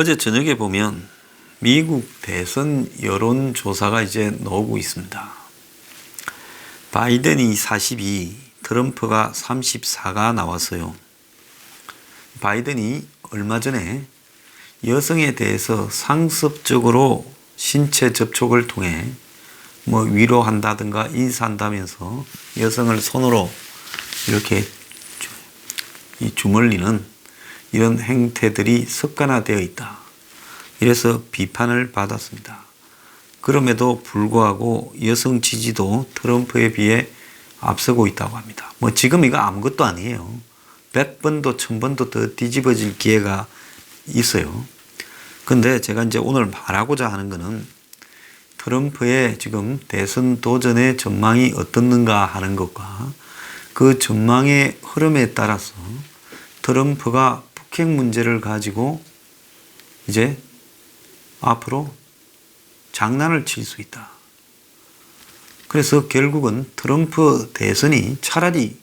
어제 저녁에 보면 미국 대선 여론조사가 이제 나오고 있습니다. 바이든이 42, 트럼프가 34가 나왔어요. 바이든이 얼마 전에 여성에 대해서 상습적으로 신체 접촉을 통해 위로한다든가 인사한다면서 여성을 손으로 이렇게 주물리는 이런 행태들이 습관화되어 있다. 이래서 비판을 받았습니다. 그럼에도 불구하고 여성 지지도 트럼프에 비해 앞서고 있다고 합니다. 지금 이거 아무것도 아니에요. 100번도 1000번도 더 뒤집어질 기회가 있어요. 근데 제가 이제 오늘 말하고자 하는 거는 트럼프의 지금 대선 도전의 전망이 어떻는가 하는 것과 그 전망의 흐름에 따라서 트럼프가 북핵 문제를 가지고 이제 앞으로 장난을 칠 수 있다. 그래서 결국은 트럼프 대선이 차라리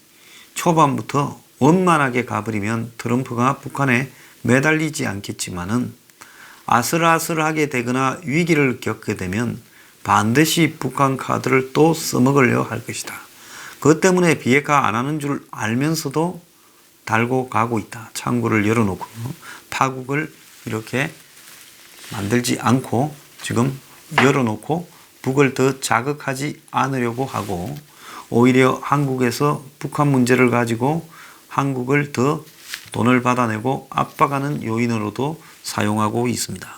초반부터 원만하게 가버리면 트럼프가 북한에 매달리지 않겠지만은 아슬아슬하게 되거나 위기를 겪게 되면 반드시 북한 카드를 또 써먹으려 할 것이다. 그것 때문에 비핵화 안 하는 줄 알면서도 달고 가고 있다. 창구를 열어놓고 파국을 이렇게 만들지 않고 지금 열어놓고 북을 더 자극하지 않으려고 하고 오히려 한국에서 북한 문제를 가지고 한국을 더 돈을 받아내고 압박하는 요인으로도 사용하고 있습니다.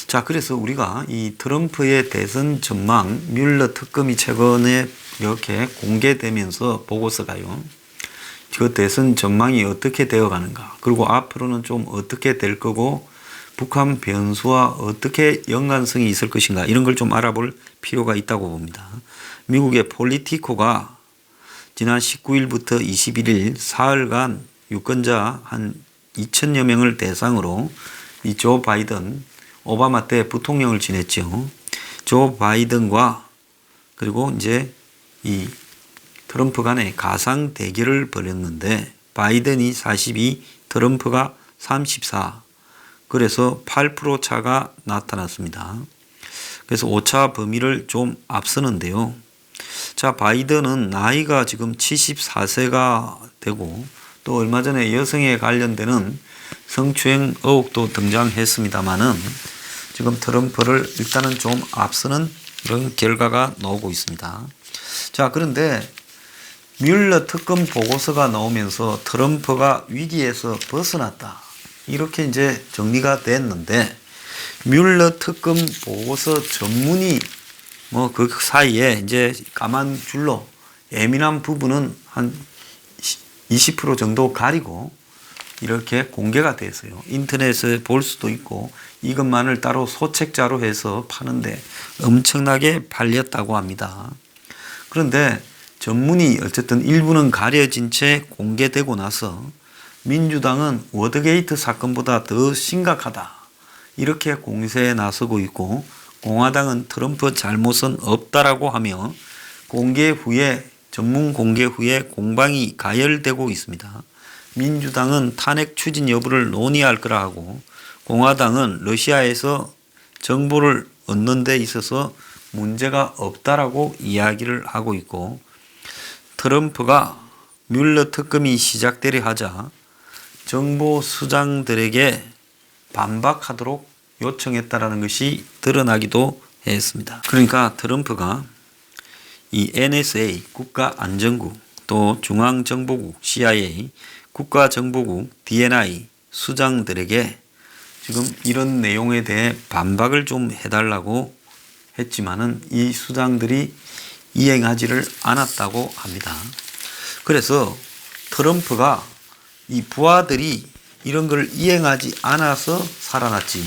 자, 그래서 우리가 이 트럼프의 대선 전망, 뮬러 특검이 최근에 이렇게 공개되면서 보고서가요. 그 대선 전망이 어떻게 되어 가는가, 그리고 앞으로는 좀 어떻게 될 거고 북한 변수와 어떻게 연관성이 있을 것인가, 이런 걸 좀 알아볼 필요가 있다고 봅니다. 미국의 폴리티코가 지난 19일부터 21일 사흘간 유권자 한 2천여 명을 대상으로 이 조 바이든, 오바마 때 부통령을 지냈죠. 조 바이든과 그리고 이제 이 트럼프 간의 가상 대결을 벌였는데 바이든이 42, 트럼프가 34. 그래서 8% 차가 나타났습니다. 그래서 오차 범위를 좀 앞서는데요. 자, 바이든은 나이가 지금 74세가 되고 또 얼마 전에 여성에 관련되는 성추행 의혹도 등장했습니다만은 지금 트럼프를 일단은 좀 앞서는 이런 결과가 나오고 있습니다. 자, 그런데 뮬러 특검 보고서가 나오면서 트럼프가 위기에서 벗어났다. 이렇게 이제 정리가 됐는데 뮬러 특검 보고서 전문이 그 사이에 이제 까만 줄로 예민한 부분은 한 20% 정도 가리고 이렇게 공개가 됐어요. 인터넷에 볼 수도 있고 이것만을 따로 소책자로 해서 파는데 엄청나게 팔렸다고 합니다. 그런데 전문이 어쨌든 일부는 가려진 채 공개되고 나서 민주당은 워드게이트 사건보다 더 심각하다. 이렇게 공세에 나서고 있고 공화당은 트럼프 잘못은 없다라고 하며 공개 후에 전문 공개 후에 공방이 가열되고 있습니다. 민주당은 탄핵 추진 여부를 논의할 거라 하고 공화당은 러시아에서 정보를 얻는 데 있어서 문제가 없다라고 이야기를 하고 있고 트럼프가 뮬러 특검이 시작되려 하자 정보 수장들에게 반박하도록 요청했다라는 것이 드러나기도 했습니다. 그러니까 트럼프가 이 NSA 국가안전국 또 중앙정보국 CIA 국가정보국 DNI 수장들에게 지금 이런 내용에 대해 반박을 좀 해달라고 했지만은 이 수장들이 이행하지를 않았다고 합니다. 그래서 트럼프가 이 부하들이 이런 걸 이행하지 않아서 살아났지,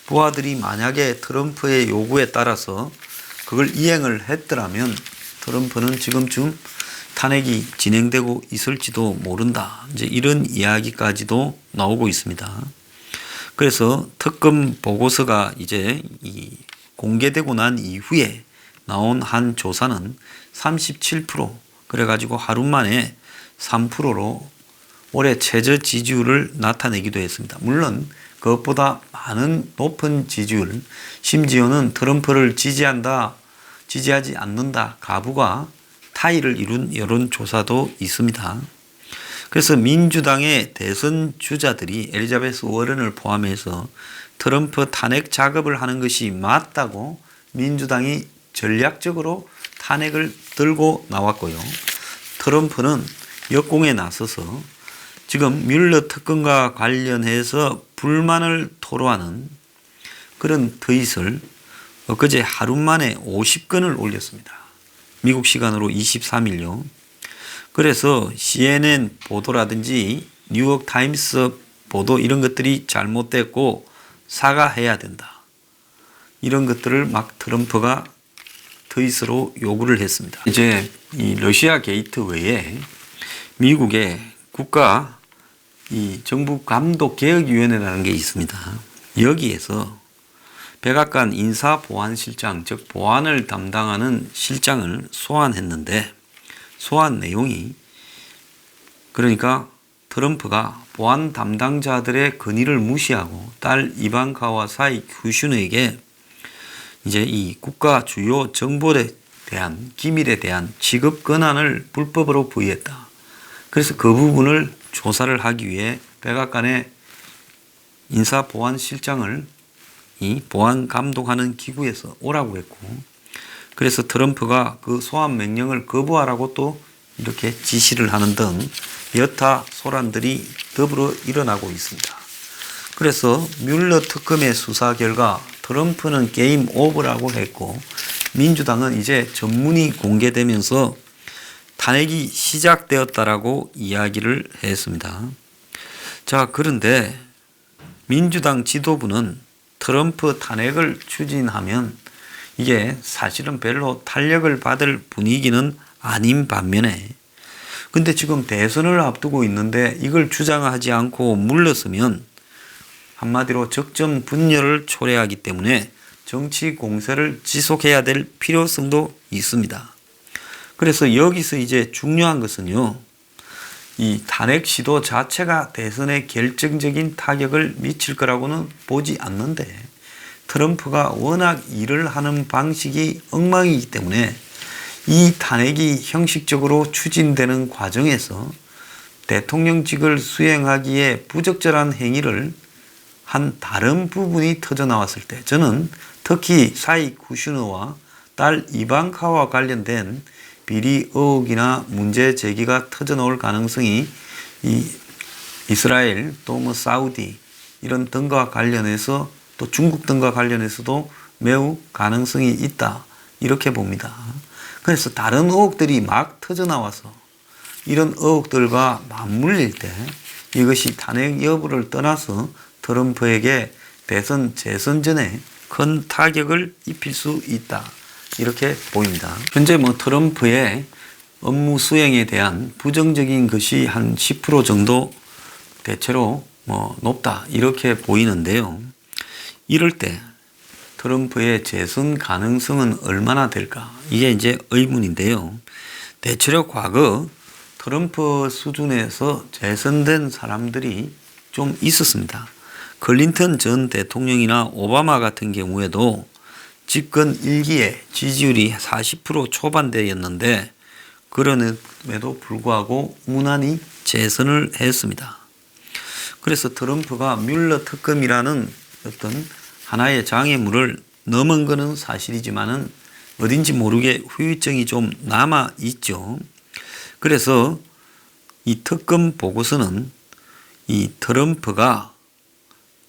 부하들이 만약에 트럼프의 요구에 따라서 그걸 이행을 했더라면 트럼프는 지금쯤 탄핵이 진행되고 있을지도 모른다. 이제 이런 이야기까지도 나오고 있습니다. 그래서 특검 보고서가 이제 공개되고 난 이후에 나온 한 조사는 37%, 그래가지고 하루 만에 3%로 올해 최저 지지율을 나타내기도 했습니다. 물론 그 그것보다 많은 높은 지지율, 심지어는 트럼프를 지지하지 않는다 가부가 타의를 이룬 여론조사도 있습니다. 그래서 민주당의 대선 주자들이 엘리자베스 워런을 포함해서 트럼프 탄핵 작업을 하는 것이 맞다고 민주당이 전략적으로 탄핵을 들고 나왔고요. 트럼프는 역공에 나서서 지금 뮬러 특검과 관련해서 불만을 토로하는 그런 트윗을 엊그제 하루 만에 50건을 올렸습니다. 미국 시간으로 23일요. 그래서 CNN 보도라든지 뉴욕 타임스 보도 이런 것들이 잘못됐고 사과해야 된다. 이런 것들을 막 트럼프가 트윗으로 요구를 했습니다. 이제 이 러시아 게이트 외에 미국의 국가 이 정부 감독 개혁위원회라는 게 있습니다. 여기에서 백악관 인사보안실장, 즉 보안을 담당하는 실장을 소환했는데 소환 내용이 그러니까 트럼프가 보안 담당자들의 건의를 무시하고 딸 이방카와 사이 큐슈너에게 이제 이 국가 주요 정보에 대한 기밀에 대한 취급 권한을 불법으로 부여했다. 그래서 그 부분을 조사를 하기 위해 백악관의 인사보안실장을 이 보안 감독하는 기구에서 오라고 했고, 그래서 트럼프가 그 소환 명령을 거부하라고 또 이렇게 지시를 하는 등 여타 소란들이 더불어 일어나고 있습니다. 그래서 뮬러 특검의 수사 결과 트럼프는 게임 오버라고 했고 민주당은 이제 전문이 공개되면서 탄핵이 시작되었다라고 이야기를 했습니다. 자, 그런데 민주당 지도부는 트럼프 탄핵을 추진하면 이게 사실은 별로 탄력을 받을 분위기는 아닌 반면에 근데 지금 대선을 앞두고 있는데 이걸 주장하지 않고 물러서면 한마디로 적정 분열을 초래하기 때문에 정치 공세를 지속해야 될 필요성도 있습니다. 그래서 여기서 이제 중요한 것은요, 이 탄핵 시도 자체가 대선에 결정적인 타격을 미칠 거라고는 보지 않는데 트럼프가 워낙 일을 하는 방식이 엉망이기 때문에 이 탄핵이 형식적으로 추진되는 과정에서 대통령직을 수행하기에 부적절한 행위를 한 다른 부분이 터져 나왔을 때 저는 특히 사이 쿠슈너와 딸 이방카와 관련된 비리 의혹이나 문제 제기가 터져 나올 가능성이 이 이스라엘 또 뭐 사우디 이런 등과 관련해서 또 중국 등과 관련해서도 매우 가능성이 있다 이렇게 봅니다. 그래서 다른 의혹들이 막 터져 나와서 이런 의혹들과 맞물릴 때 이것이 탄핵 여부를 떠나서 트럼프에게 대선 재선 전에 큰 타격을 입힐 수 있다. 이렇게 보입니다. 현재 뭐 트럼프의 업무 수행에 대한 부정적인 것이 한 10% 정도 대체로 뭐 높다. 이렇게 보이는데요. 이럴 때 트럼프의 재선 가능성은 얼마나 될까? 이게 이제 의문인데요. 대체로 과거 트럼프 수준에서 재선된 사람들이 좀 있었습니다. 클린턴 전 대통령이나 오바마 같은 경우에도 집권 1기에 지지율이 40% 초반대였는데 그럼에도 불구하고 무난히 재선을 했습니다. 그래서 트럼프가 뮬러 특검이라는 어떤 하나의 장애물을 넘은 것은 사실이지만은 어딘지 모르게 후유증이 좀 남아 있죠. 그래서 이 특검 보고서는 이 트럼프가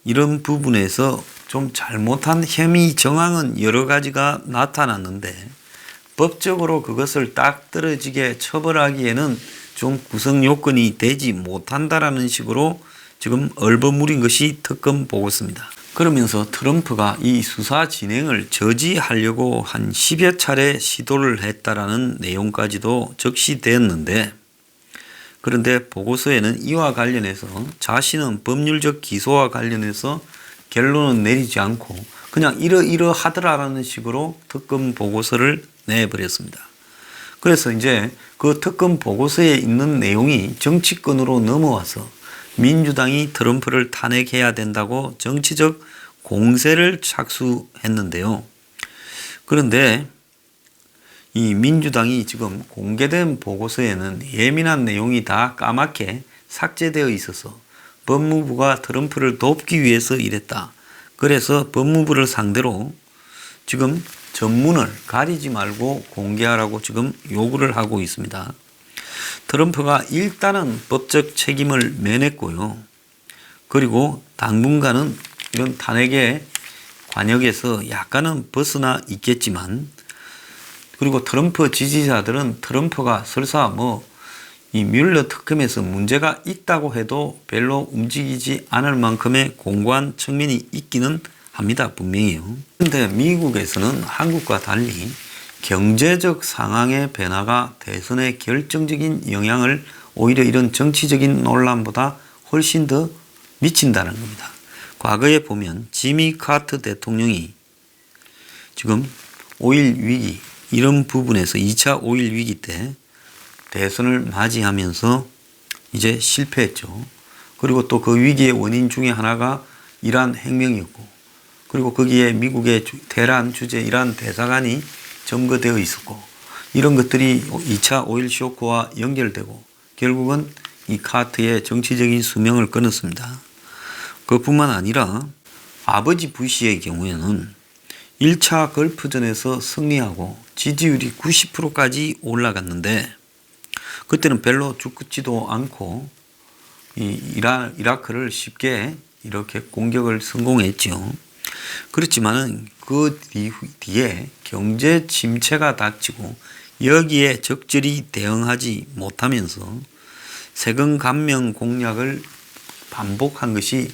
이런 부분에서 좀 잘못한 혐의 정황은 여러 가지가 나타났는데 법적으로 그것을 딱 떨어지게 처벌하기에는 좀 구성 요건이 되지 못한다라는 식으로 지금 얼버무린 것이 특검 보고서입니다. 그러면서 트럼프가 이 수사 진행을 저지하려고 한 10여 차례 시도를 했다라는 내용까지도 적시되었는데 그런데 보고서에는 이와 관련해서 자신은 법률적 기소와 관련해서 결론은 내리지 않고 그냥 이러하더라라는 식으로 특검 보고서를 내버렸습니다. 그래서 이제 그 특검 보고서에 있는 내용이 정치권으로 넘어와서 민주당이 트럼프를 탄핵해야 된다고 정치적 공세를 착수했는데요. 그런데 이 민주당이 지금 공개된 보고서에는 예민한 내용이 다 까맣게 삭제되어 있어서 법무부가 트럼프를 돕기 위해서 이랬다. 그래서 법무부를 상대로 지금 전문을 가리지 말고 공개하라고 지금 요구를 하고 있습니다. 트럼프가 일단은 법적 책임을 면했고요. 그리고 당분간은 이런 탄핵의 관역에서 약간은 벗어나 있겠지만, 그리고 트럼프 지지자들은 트럼프가 설사 이 뮬러 특검에서 문제가 있다고 해도 별로 움직이지 않을 만큼의 공고한 측면이 있기는 합니다. 분명히요. 그런데 미국에서는 한국과 달리 경제적 상황의 변화가 대선에 결정적인 영향을 오히려 이런 정치적인 논란보다 훨씬 더 미친다는 겁니다. 과거에 보면 지미 카터 대통령이 지금 5.1 위기 이런 부분에서 2차 5.1 위기 때 대선을 맞이하면서 이제 실패했죠. 그리고 또 그 위기의 원인 중에 하나가 이란 혁명이었고, 그리고 거기에 미국의 테헤란 주재 이란 대사관이 점거되어 있었고, 이런 것들이 2차 5.1 쇼크와 연결되고 결국은 이 카터의 정치적인 수명을 끊었습니다. 그뿐만 아니라 아버지 부시의 경우에는 1차 걸프전에서 승리하고 지지율이 90%까지 올라갔는데, 그때는 별로 죽지도 않고 이라크를 쉽게 이렇게 공격을 성공했죠. 그렇지만은 그 뒤에 경제 침체가 닥치고 여기에 적절히 대응하지 못하면서 세금 감면 공약을 반복한 것이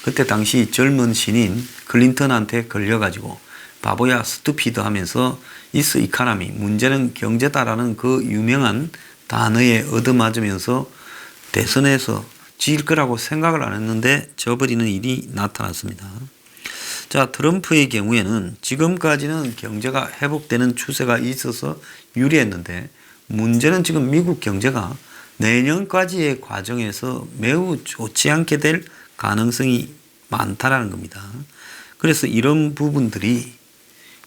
그때 당시 젊은 신인 클린턴한테 걸려가지고 바보야 스투피드 하면서 이스 이카노미, 문제는 경제다라는 그 유명한 단어에 얻어맞으면서 대선에서 질 거라고 생각을 안 했는데 져버리는 일이 나타났습니다. 자, 트럼프의 경우에는 지금까지는 경제가 회복되는 추세가 있어서 유리했는데, 문제는 지금 미국 경제가 내년까지의 과정에서 매우 좋지 않게 될 가능성이 많다라는 겁니다. 그래서 이런 부분들이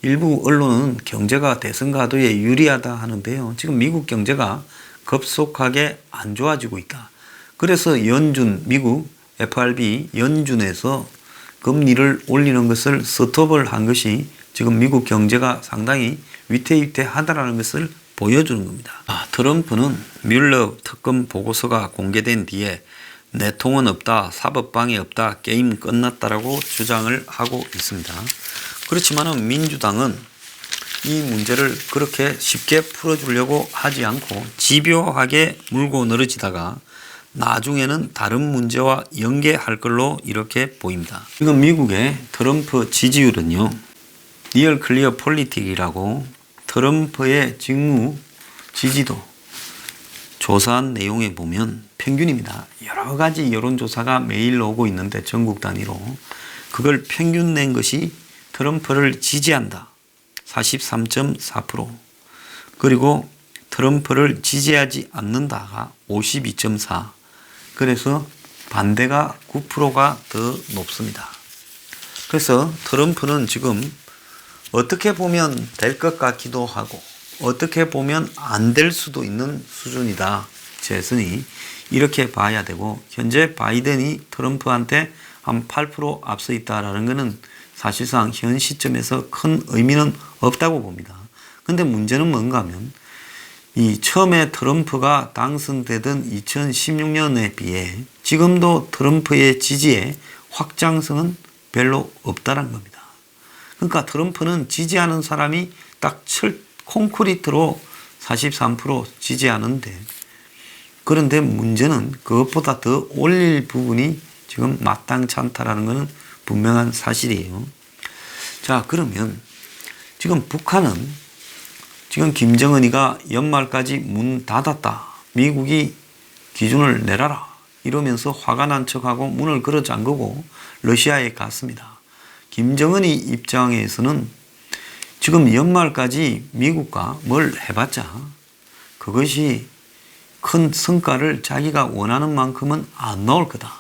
일부 언론은 경제가 대선 가도에 유리하다 하는데요. 지금 미국 경제가 급속하게 안 좋아지고 있다. 그래서 미국 FRB 연준에서 금리를 올리는 것을 스톱을 한 것이 지금 미국 경제가 상당히 위태위태하다는 것을 보여주는 겁니다. 트럼프는 뮬러 특검 보고서가 공개된 뒤에 내통은 없다, 사법방해 없다, 게임 끝났다라고 주장을 하고 있습니다. 그렇지만은 민주당은 이 문제를 그렇게 쉽게 풀어주려고 하지 않고 집요하게 물고 늘어지다가 나중에는 다른 문제와 연계할 걸로 이렇게 보입니다. 지금 미국의 트럼프 지지율은요, 리얼 클리어 폴리틱이라고 트럼프의 직무 지지도 조사한 내용에 보면 평균입니다. 여러 가지 여론조사가 매일 오고 있는데 전국 단위로 그걸 평균 낸 것이 트럼프를 지지한다 43.4%, 그리고 트럼프를 지지하지 않는다가 52.4%, 그래서 반대가 9%가 더 높습니다. 그래서 트럼프는 지금 어떻게 보면 될 것 같기도 하고 어떻게 보면 안 될 수도 있는 수준이다. 재선이 이렇게 봐야 되고, 현재 바이든이 트럼프한테 한 8% 앞서 있다라는 것은 사실상 현 시점에서 큰 의미는 없다고 봅니다. 근데 문제는 뭔가 하면 이 처음에 트럼프가 당선되던 2016년에 비해 지금도 트럼프의 지지의 확장성은 별로 없다는 겁니다. 그러니까 트럼프는 지지하는 사람이 딱 콘크리트로 43% 지지하는데, 그런데 문제는 그것보다 더 올릴 부분이 지금 마땅치 않다라는 것은 분명한 사실이에요. 자, 그러면 지금 북한은 지금 김정은이가 연말까지 문 닫았다, 미국이 기준을 내라라 이러면서 화가 난 척하고 문을 걸어 잠그고 러시아에 갔습니다. 김정은이 입장에서는 지금 연말까지 미국과 뭘 해봤자 그것이 큰 성과를 자기가 원하는 만큼은 안 나올 거다.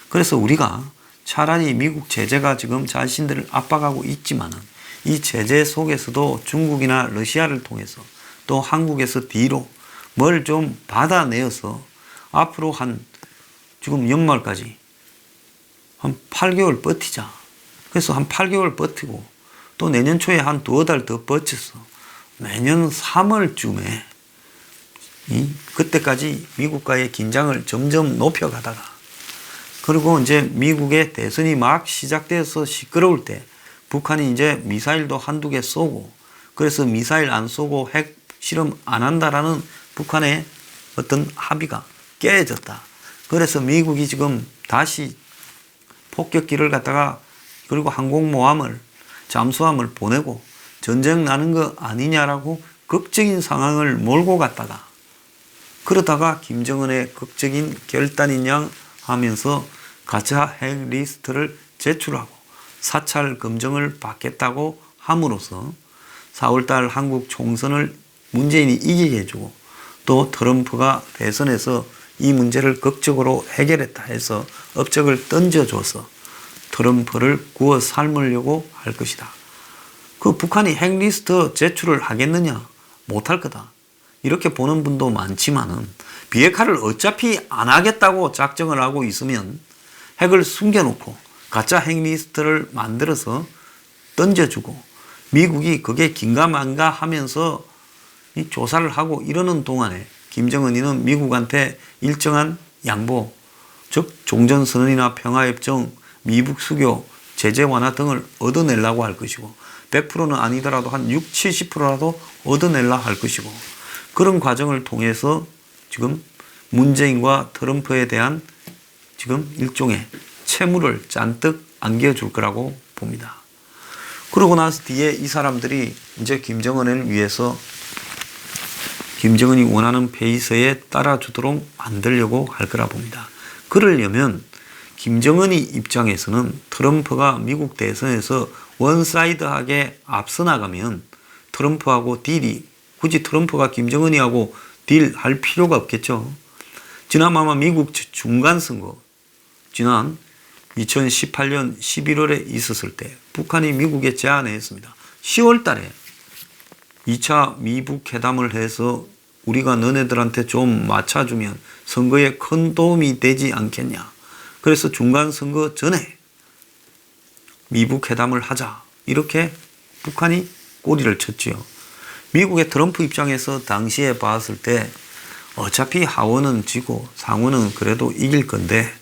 그래서 우리가 차라리 미국 제재가 지금 자신들을 압박하고 있지만은 이 제재 속에서도 중국이나 러시아를 통해서 또 한국에서 뒤로 뭘 좀 받아내어서 앞으로 지금 연말까지 한 8개월 버티자. 그래서 한 8개월 버티고 또 내년 초에 한 2달 더 버텨서 내년 3월쯤에 그때까지 미국과의 긴장을 점점 높여가다가 그리고 이제 미국의 대선이 막 시작돼서 시끄러울 때 북한이 이제 미사일도 한두 개 쏘고 그래서 미사일 안 쏘고 핵 실험 안 한다라는 북한의 어떤 합의가 깨졌다. 그래서 미국이 지금 다시 폭격기를 갖다가 그리고 항공모함을 잠수함을 보내고 전쟁 나는 거 아니냐라고 극적인 상황을 몰고 갔다가 그러다가 김정은의 극적인 결단인 양 하면서 가짜 핵 리스트를 제출하고 사찰 검증을 받겠다고 함으로써 4월달 한국 총선을 문재인이 이기게 해주고 또 트럼프가 대선에서 이 문제를 극적으로 해결했다 해서 업적을 던져줘서 트럼프를 구워 삶으려고 할 것이다. 그 북한이 핵리스트 제출을 하겠느냐? 못할 거다. 이렇게 보는 분도 많지만은 비핵화를 어차피 안 하겠다고 작정을 하고 있으면 핵을 숨겨놓고 가짜 핵리스트를 만들어서 던져주고 미국이 그게 긴가민가 하면서 이 조사를 하고 이러는 동안에 김정은이는 미국한테 일정한 양보, 즉 종전선언이나 평화협정, 미북 수교, 제재 완화 등을 얻어내려고 할 것이고 100%는 아니더라도 한 60, 70%라도 얻어내려 할 것이고 그런 과정을 통해서 지금 문재인과 트럼프에 대한 지금 일종의 채무를 잔뜩 안겨줄 거라고 봅니다. 그러고 나서 뒤에 이 사람들이 이제 김정은을 위해서 김정은이 원하는 페이스에 따라주도록 만들려고 할 거라 봅니다. 그러려면 김정은이 입장에서는 트럼프가 미국 대선에서 원사이드하게 앞서 나가면 트럼프하고 딜이 굳이 트럼프가 김정은이하고 딜할 필요가 없겠죠. 지난번 미국 중간선거 지난 2018년 11월에 있었을 때 북한이 미국에 제안했습니다. 10월 달에 2차 미북 회담을 해서 우리가 너네들한테 좀 맞춰주면 선거에 큰 도움이 되지 않겠냐. 그래서 중간선거 전에 미북 회담을 하자. 이렇게 북한이 꼬리를 쳤지요. 미국의 트럼프 입장에서 당시에 봤을 때 어차피 하원은 지고 상원은 그래도 이길 건데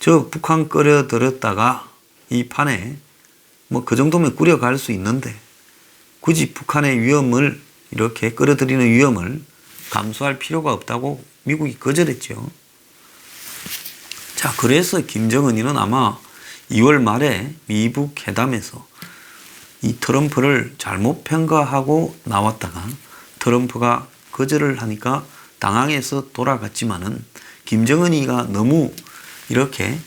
저 북한 끌어들였다가 이 판에 뭐 그 정도면 꾸려갈 수 있는데 굳이 북한의 위험을 이렇게 끌어들이는 위험을 감수할 필요가 없다고 미국이 거절했죠. 자, 그래서 김정은이는 아마 2월 말에 미북 회담에서 이 트럼프를 잘못 평가하고 나왔다가 트럼프가 거절을 하니까 당황해서 돌아갔지만은 김정은이가 너무 이렇게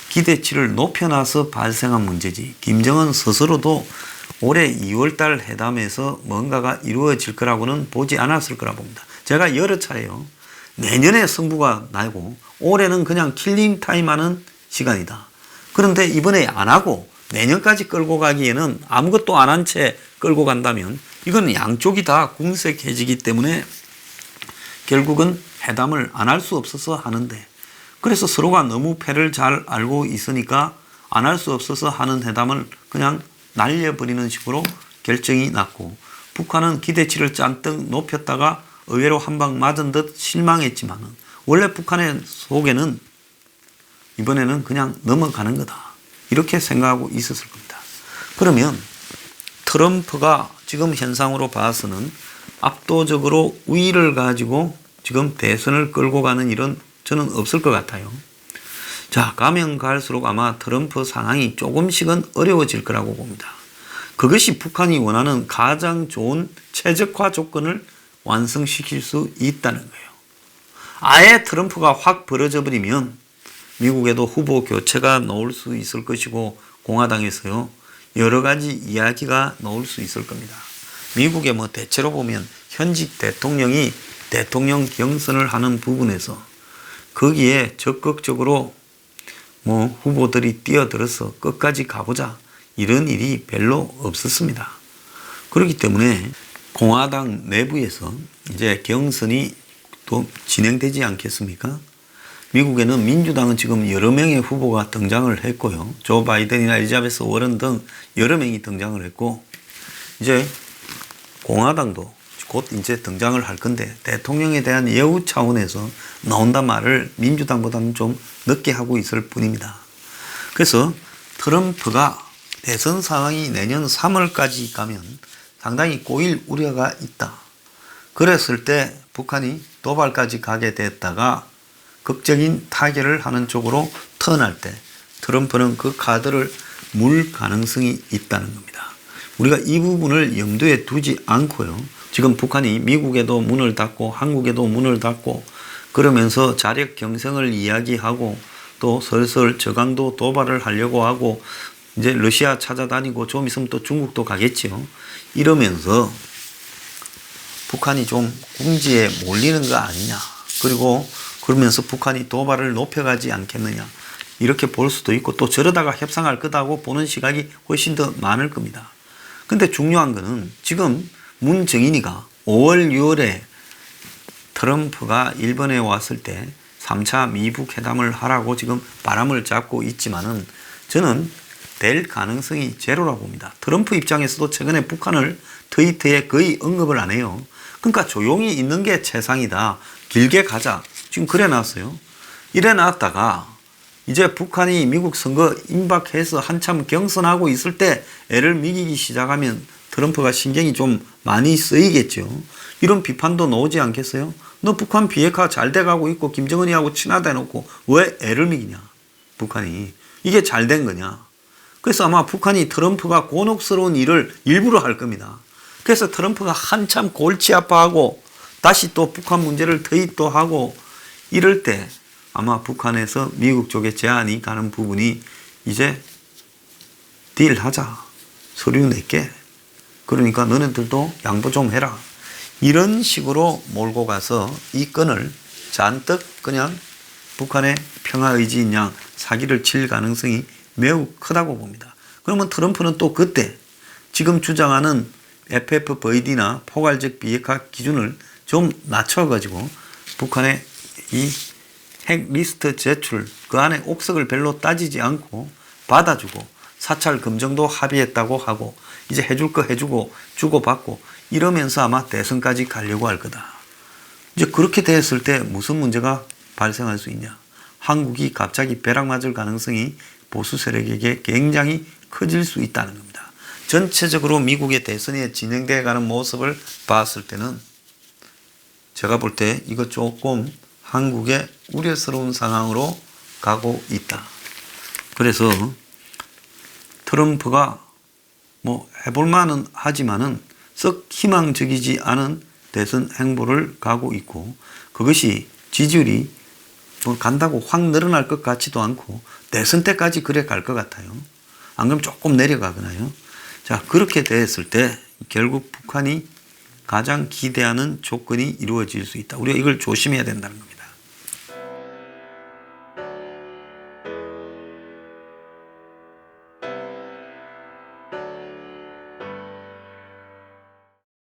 기대치를 높여놔서 발생한 문제지 김정은 스스로도 올해 2월달 회담에서 뭔가가 이루어질 거라고는 보지 않았을 거라 봅니다. 제가 여러 차례요. 내년에 승부가 나고 올해는 그냥 킬링타임 하는 시간이다. 그런데 이번에 안 하고 내년까지 끌고 가기에는 아무것도 안 한 채 끌고 간다면 이건 양쪽이 다 궁색해지기 때문에 결국은 회담을 안 할 수 없어서 하는데 그래서 서로가 너무 패를 잘 알고 있으니까 안 할 수 없어서 하는 회담을 그냥 날려버리는 식으로 결정이 났고 북한은 기대치를 잔뜩 높였다가 의외로 한 방 맞은 듯 실망했지만 원래 북한의 속에는 이번에는 그냥 넘어가는 거다. 이렇게 생각하고 있었을 겁니다. 그러면 트럼프가 지금 현상으로 봐서는 압도적으로 우위를 가지고 지금 대선을 끌고 가는 일은 저는 없을 것 같아요. 자, 가면 갈수록 아마 트럼프 상황이 조금씩은 어려워질 거라고 봅니다. 그것이 북한이 원하는 가장 좋은 최적화 조건을 완성시킬 수 있다는 거예요. 아예 트럼프가 확 벌어져 버리면 미국에도 후보 교체가 나올 수 있을 것이고 공화당에서요 여러 가지 이야기가 나올 수 있을 겁니다. 미국에 뭐 대체로 보면 현직 대통령이 대통령 경선을 하는 부분에서 거기에 적극적으로 후보들이 뛰어들어서 끝까지 가보자 이런 일이 별로 없었습니다. 그렇기 때문에 공화당 내부에서 이제 경선이 또 진행되지 않겠습니까? 미국에는 민주당은 지금 여러 명의 후보가 등장을 했고요. 조 바이든이나 엘리자베스 워런 등 여러 명이 등장을 했고, 이제 공화당도 곧 이제 등장을 할 건데, 대통령에 대한 예우 차원에서 나온단 말을 민주당보다는 좀 늦게 하고 있을 뿐입니다. 그래서 트럼프가 대선 상황이 내년 3월까지 가면 상당히 꼬일 우려가 있다. 그랬을 때 북한이 도발까지 가게 됐다가 극적인 타결을 하는 쪽으로 턴할 때 트럼프는 그 카드를 물 가능성이 있다는 겁니다. 우리가 이 부분을 염두에 두지 않고요. 지금 북한이 미국에도 문을 닫고 한국에도 문을 닫고 그러면서 자력 경쟁을 이야기하고 또 슬슬 저강도 도발을 하려고 하고 이제 러시아 찾아다니고 좀 있으면 또 중국도 가겠지요. 이러면서 북한이 좀 궁지에 몰리는 거 아니냐. 그리고 그러면서 북한이 도발을 높여가지 않겠느냐. 이렇게 볼 수도 있고 또 저러다가 협상할 거다고 보는 시각이 훨씬 더 많을 겁니다. 근데 중요한 거는 지금 문정인이가 5월, 6월에 트럼프가 일본에 왔을 때 3차 미북 회담을 하라고 지금 바람을 잡고 있지만은 저는 될 가능성이 제로라고 봅니다. 트럼프 입장에서도 최근에 북한을 트위터에 거의 언급을 안 해요. 그러니까 조용히 있는 게 최상이다. 길게 가자. 지금 그래 놨어요. 이래 놨다가 이제 북한이 미국 선거 임박해서 한참 경선하고 있을 때 애를 미기기 시작하면 트럼프가 신경이 좀 많이 쓰이겠죠. 이런 비판도 나오지 않겠어요? 너 북한 비핵화 잘 돼가고 있고 김정은이하고 친하다 해놓고 왜 애를 미기냐? 북한이. 이게 잘 된 거냐? 그래서 아마 북한이 트럼프가 곤혹스러운 일을 일부러 할 겁니다. 그래서 트럼프가 한참 골치 아파하고 다시 또 북한 문제를 트윗도 하고 이럴 때 아마 북한에서 미국 쪽에 제안이 가는 부분이 이제 딜하자. 서류 낼게. 그러니까 너네들도 양보 좀 해라. 이런 식으로 몰고 가서 이 건을 잔뜩 그냥 북한의 평화의지인 양 사기를 칠 가능성이 매우 크다고 봅니다. 그러면 트럼프는 또 그때 지금 주장하는 FFVD나 포괄적 비핵화 기준을 좀 낮춰가지고 북한의 이 핵 리스트 제출 그 안에 옥석을 별로 따지지 않고 받아주고 사찰 금정도 합의했다고 하고 이제 해줄 거 해주고 주고받고 이러면서 아마 대선까지 가려고 할 거다. 이제 그렇게 됐을 때 무슨 문제가 발생할 수 있냐. 한국이 갑자기 벼락 맞을 가능성이 보수 세력에게 굉장히 커질 수 있다는 겁니다. 전체적으로 미국의 대선이 진행되어 가는 모습을 봤을 때는 제가 볼 때 이거 조금 한국의 우려스러운 상황으로 가고 있다. 그래서 트럼프가 해볼 만은 하지만은 썩 희망적이지 않은 대선 행보를 가고 있고 그것이 지지율이 간다고 확 늘어날 것 같지도 않고 대선 때까지 그래 갈 것 같아요. 안 그러면 조금 내려가거나요. 자, 그렇게 됐을 때 결국 북한이 가장 기대하는 조건이 이루어질 수 있다. 우리가 이걸 조심해야 된다는 겁니다.